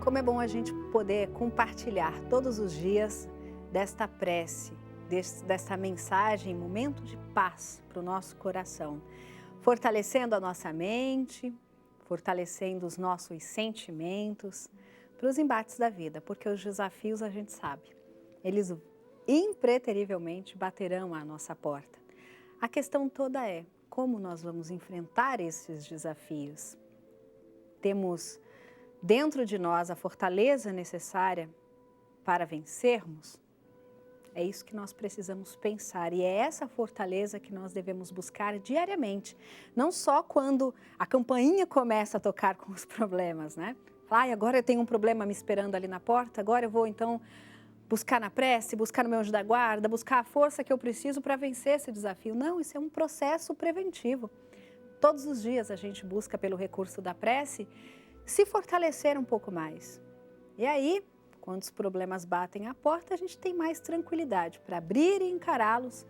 Como é bom a gente poder compartilhar todos os dias desta prece, desta mensagem, momento de paz para o nosso coração, fortalecendo a nossa mente, fortalecendo os nossos sentimentos para os embates da vida, porque os desafios a gente sabe, eles impreterivelmente baterão à nossa porta. A questão toda é como nós vamos enfrentar esses desafios. Temos dentro de nós a fortaleza necessária para vencermos? É isso que nós precisamos pensar e é essa fortaleza que nós devemos buscar diariamente, não só quando a campainha começa a tocar com os problemas, né? Ai, agora eu tenho um problema me esperando ali na porta, agora eu vou então buscar na prece, buscar no meu anjo da guarda, buscar a força que eu preciso para vencer esse desafio. Não, isso é um processo preventivo. Todos os dias a gente busca pelo recurso da prece se fortalecer um pouco mais. E aí, quando os problemas batem à porta, a gente tem mais tranquilidade para abrir e encará-los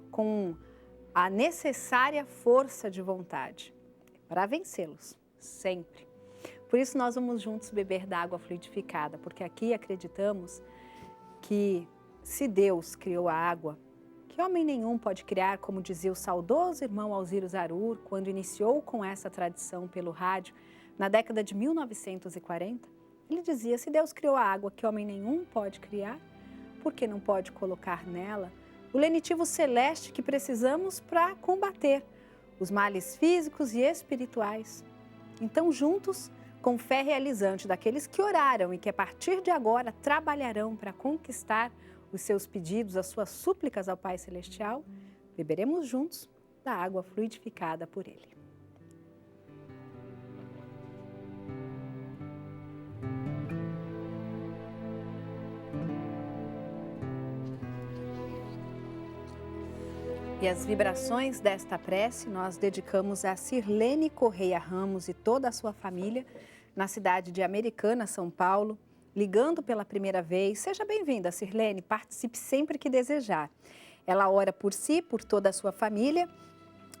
com a necessária força de vontade para vencê-los, sempre. Por isso nós vamos juntos beber da água fluidificada, porque aqui acreditamos que se Deus criou a água, que homem nenhum pode criar, como dizia o saudoso irmão Alziro Zarur, quando iniciou com essa tradição pelo rádio, na década de 1940, ele dizia, se Deus criou a água que homem nenhum pode criar, por que não pode colocar nela o lenitivo celeste que precisamos para combater os males físicos e espirituais? Então, juntos, com fé realizante daqueles que oraram e que a partir de agora trabalharão para conquistar os seus pedidos, as suas súplicas ao Pai Celestial, beberemos juntos da água fluidificada por Ele. E as vibrações desta prece nós dedicamos a Sirlene Correia Ramos e toda a sua família, na cidade de Americana, São Paulo, ligando pela primeira vez. Seja bem-vinda, Sirlene, participe sempre que desejar. Ela ora por si, por toda a sua família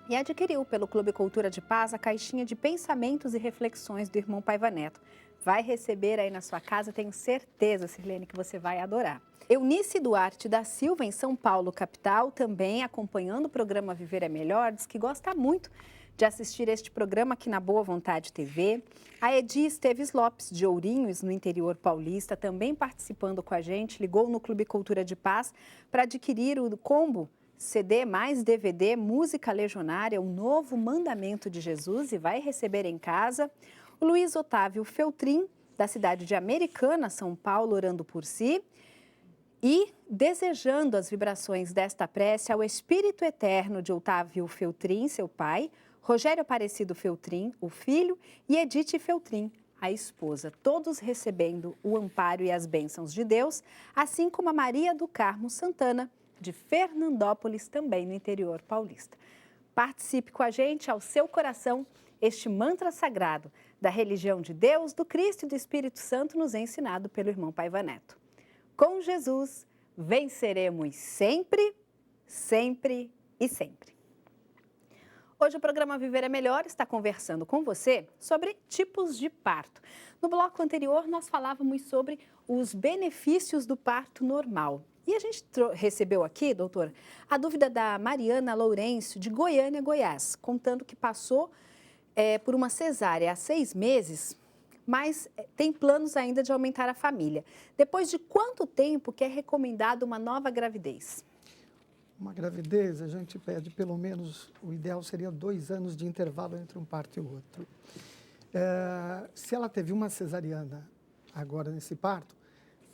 e adquiriu pelo Clube Cultura de Paz a caixinha de pensamentos e reflexões do irmão Paiva Neto. Vai receber aí na sua casa, tenho certeza, Sirlene, que você vai adorar. Eunice Duarte da Silva, em São Paulo, capital, também acompanhando o programa Viver é Melhor, diz que gosta muito de assistir este programa aqui na Boa Vontade TV. A Edi Esteves Lopes, de Ourinhos, no interior paulista, também participando com a gente, ligou no Clube Cultura de Paz para adquirir o combo CD mais DVD Música Legionária, um novo mandamento de Jesus, e vai receber em casa. O Luiz Otávio Feltrin, da cidade de Americana, São Paulo, orando por si e desejando as vibrações desta prece ao Espírito Eterno de Otávio Feltrin, seu pai, Rogério Aparecido Feltrin, o filho, e Edith Feltrin, a esposa, todos recebendo o amparo e as bênçãos de Deus, assim como a Maria do Carmo Santana, de Fernandópolis, também no interior paulista. Participe com a gente, ao seu coração, este mantra sagrado da religião de Deus, do Cristo e do Espírito Santo, nos ensinado pelo irmão Paiva Neto. Com Jesus, venceremos sempre, sempre e sempre. Hoje o programa Viver é Melhor está conversando com você sobre tipos de parto. No bloco anterior, nós falávamos sobre os benefícios do parto normal. E a gente recebeu aqui, doutor, a dúvida da Mariana Lourenço, de Goiânia, Goiás, contando que passou por uma cesárea há 6 meses, mas tem planos ainda de aumentar a família. Depois de quanto tempo que é recomendado uma nova gravidez? Uma gravidez, a gente pede pelo menos, o ideal seria 2 anos de intervalo entre um parto e o outro. Se ela teve uma cesariana agora nesse parto,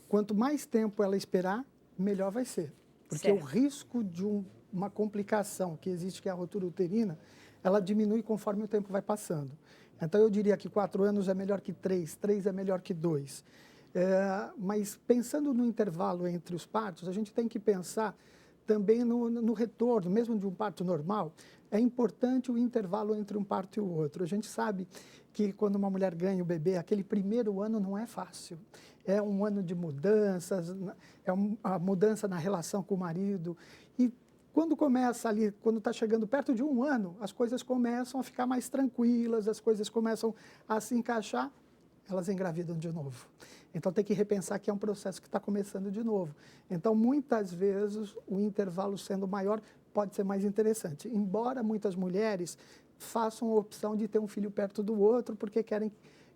quanto mais tempo ela esperar, melhor vai ser. Porque certo. O risco de uma complicação que existe, que é a rotura uterina, ela diminui conforme o tempo vai passando. Então, eu diria que 4 anos é melhor que 3, 3 é melhor que 2. Mas pensando no intervalo entre os partos, a gente tem que pensar também no retorno, mesmo de um parto normal. É importante o intervalo entre um parto e o outro. A gente sabe que quando uma mulher ganha o bebê, aquele primeiro ano não é fácil. É um ano de mudanças, a mudança na relação com o marido. E quando começa ali, quando está chegando perto de 1 ano, as coisas começam a ficar mais tranquilas, as coisas começam a se encaixar elas engravidam de novo. Então, tem que repensar que é um processo que está começando de novo. Então, muitas vezes, o intervalo sendo maior pode ser mais interessante. Embora muitas mulheres façam a opção de ter um filho perto do outro porque querem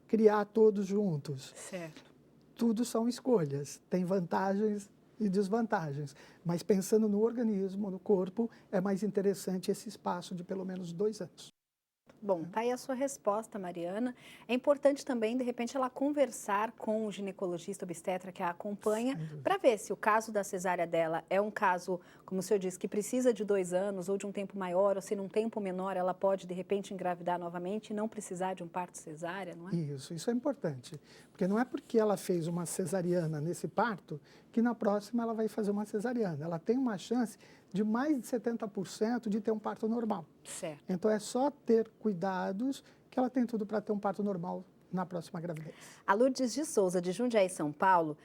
criar todos juntos. Certo. Tudo são escolhas, tem vantagens e desvantagens. Mas pensando no organismo, no corpo, é mais interessante esse espaço de pelo menos 2 anos. Bom, tá aí a sua resposta, Mariana. É importante também, de repente, ela conversar com o ginecologista obstetra que a acompanha, para ver se o caso da cesárea dela é um caso, como o senhor disse, que precisa de 2 anos ou de um tempo maior, ou se num tempo menor ela pode, de repente, engravidar novamente e não precisar de um parto cesárea, não é? Isso é importante. Porque não é porque ela fez uma cesariana nesse parto que na próxima ela vai fazer uma cesariana. Ela tem uma chance de mais de 70% de ter um parto normal. Certo. Então, é só ter cuidados que ela tem tudo para ter um parto normal na próxima gravidez. A Lourdes de Souza, de Jundiaí, São Paulo,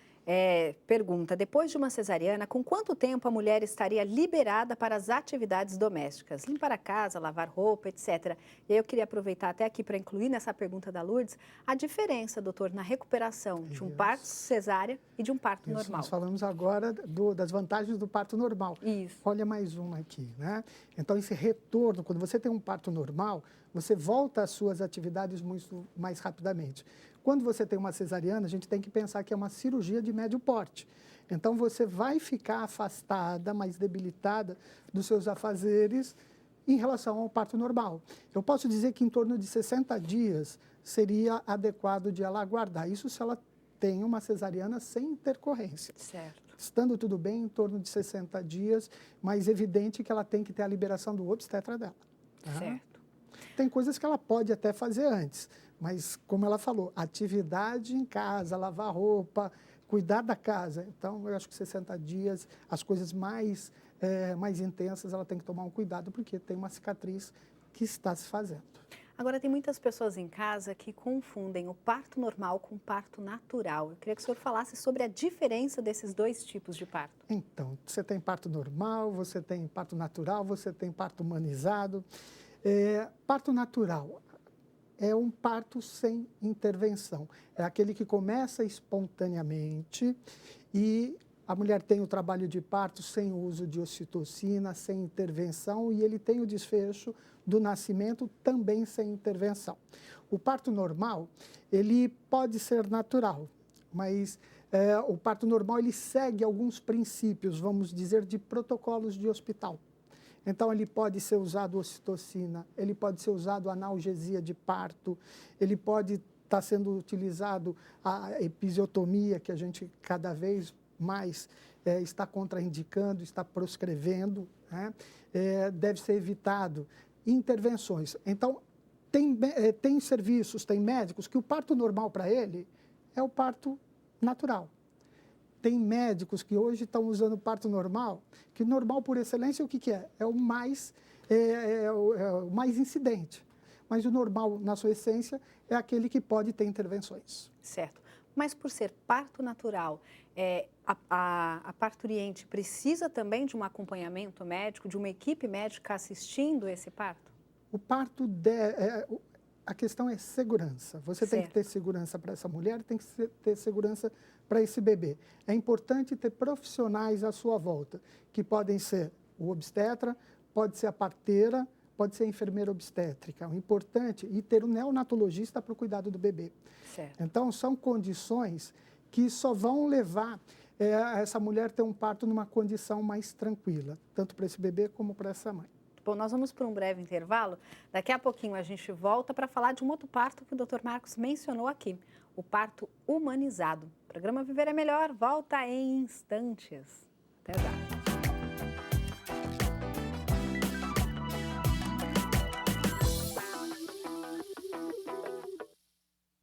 pergunta, depois de uma cesariana, com quanto tempo a mulher estaria liberada para as atividades domésticas? Limpar a casa, lavar roupa, etc. E aí eu queria aproveitar até aqui para incluir nessa pergunta da Lourdes a diferença, doutor, na recuperação de um parto cesárea e de um parto normal. Nós falamos agora das vantagens do parto normal. Isso. Olha mais uma aqui, né? Então, esse retorno, quando você tem um parto normal, você volta às suas atividades muito mais rapidamente. Quando você tem uma cesariana, a gente tem que pensar que é uma cirurgia de médio porte. Então, você vai ficar afastada, mais debilitada dos seus afazeres em relação ao parto normal. Eu posso dizer que em torno de 60 dias seria adequado de ela aguardar. Isso se ela tem uma cesariana sem intercorrência. Certo. Estando tudo bem, em torno de 60 dias, mas evidente que ela tem que ter a liberação do obstetra dela. Tá? Certo. Tem coisas que ela pode até fazer antes, mas, como ela falou, atividade em casa, lavar roupa, cuidar da casa. Então, eu acho que 60 dias, as coisas mais intensas, ela tem que tomar um cuidado, porque tem uma cicatriz que está se fazendo. Agora, tem muitas pessoas em casa que confundem o parto normal com o parto natural. Eu queria que o senhor falasse sobre a diferença desses 2 tipos de parto. Então, você tem parto normal, você tem parto natural, você tem parto humanizado. Parto natural é um parto sem intervenção. É aquele que começa espontaneamente e a mulher tem o trabalho de parto sem uso de ocitocina, sem intervenção, e ele tem o desfecho do nascimento também sem intervenção. O parto normal, ele pode ser natural, mas o parto normal ele segue alguns princípios, vamos dizer, de protocolos de hospital. Então, ele pode ser usado ocitocina, ele pode ser usado analgesia de parto, ele pode estar sendo utilizado a episiotomia, que a gente cada vez mais está contraindicando, está proscrevendo, né? Deve ser evitado intervenções. Então, tem serviços, tem médicos que o parto normal para ele é o parto natural. Tem médicos que hoje estão usando parto normal, que normal por excelência o que é? É o mais incidente. Mas o normal, na sua essência, é aquele que pode ter intervenções. Certo. Mas por ser parto natural, a parturiente precisa também de um acompanhamento médico, de uma equipe médica assistindo esse parto? O parto, a questão é segurança. Você tem que ter segurança para essa mulher, tem que ter segurança para esse bebê. É importante ter profissionais à sua volta, que podem ser o obstetra, pode ser a parteira, pode ser a enfermeira obstétrica. O importante é ter um neonatologista para o cuidado do bebê. Certo. Então, são condições que só vão levar essa mulher a ter um parto numa condição mais tranquila, tanto para esse bebê como para essa mãe. Bom, nós vamos para um breve intervalo. Daqui a pouquinho a gente volta para falar de um outro parto que o Dr. Marcos mencionou aqui, o parto humanizado. O programa Viver é Melhor volta em instantes. Até já.